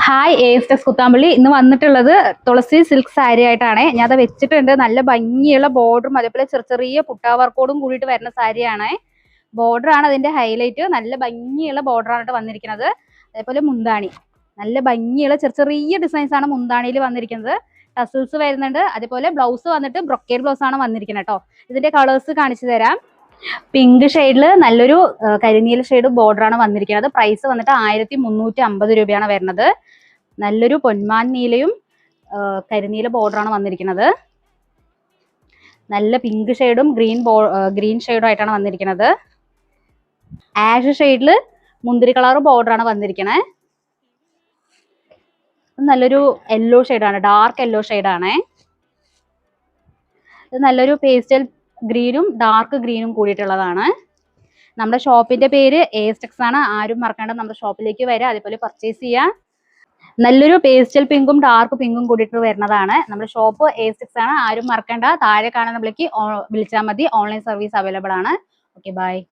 Hi S Kuthampully ഇന്ന് വന്നിട്ടുള്ളത് തുളസി silk sari ആയിട്ടാണ്. ഞാൻ അത് വെച്ചിട്ടുണ്ട്. നല്ല ഭംഗിയുള്ള ബോർഡറും അതേപോലെ ചെറിയ ചെറിയ പുട്ടാ വർക്കോടും കൂടിയിട്ട് വരുന്ന സാരിയാണ്. ബോർഡർ ആണ് അതിന്റെ ഹൈലൈറ്റ്. നല്ല ഭംഗിയുള്ള ബോർഡറാണ് വന്നിരിക്കുന്നത്. അതേപോലെ മുന്താണി നല്ല ഭംഗിയുള്ള ചെറിയ ചെറിയ ഡിസൈൻസ് ആണ് മുന്താണിയിൽ വന്നിരിക്കുന്നത്. ടസിൽസ് വരുന്നുണ്ട്. അതേപോലെ ബ്ലൗസ് വന്നിട്ട് ബ്രൊക്കേഡ് ബ്ലൗസ് ആണ് വന്നിരിക്കുന്നത് കേട്ടോ. ഇതിന്റെ കളേഴ്സ് കാണിച്ചു തരാം. പിങ്ക് ഷെയ്ഡിൽ നല്ലൊരു കരിനീല ഷെയ്ഡ് ബോർഡർ ആണ് വന്നിരിക്കുന്നത്. പ്രൈസ് വന്നിട്ട് 1350 രൂപയാണ് വരുന്നത്. നല്ലൊരു പൊന്മാൻ നീലയും കരിനീല ബോർഡർ ആണ് വന്നിരിക്കുന്നത്. നല്ല പിങ്ക് ഷെയ്ഡും ഗ്രീൻ ഷെയ്ഡും ആയിട്ടാണ് വന്നിരിക്കുന്നത്. ആഷ് ഷെയ്ഡിൽ മുന്തിരി കളർ ബോർഡർ ആണ് വന്നിരിക്കുന്നത്. നല്ലൊരു യെല്ലോ ഷെയ്ഡാണ്, ഡാർക്ക് യെല്ലോ ഷെയ്ഡാണ്. ഇത് നല്ലൊരു പേസ്റ്റൽ ഗ്രീനും ഡാർക്ക് ഗ്രീനും കൂടിയിട്ടുള്ളതാണ്. നമ്മുടെ ഷോപ്പിന്റെ പേര് എസ്റ്റെക്സ് ആണ്. ആരും മറക്കാണ്ട് നമ്മുടെ ഷോപ്പിലേക്ക് വരിക, അതേപോലെ പർച്ചേസ് ചെയ്യാം. നല്ലൊരു പേസ്റ്റൽ പിങ്കും ഡാർക്ക് പിങ്കും കൂടിയിട്ട് വരുന്നതാണ്. നമ്മുടെ ഷോപ്പ് എസ്റ്റെക്സ് ആണ്. ആരും മറക്കണ്ട. താഴെ കാണുന്ന വിളിച്ചാൽ മതി. ഓൺലൈൻ സർവീസ് അവൈലബിൾ ആണ്. Okay, by.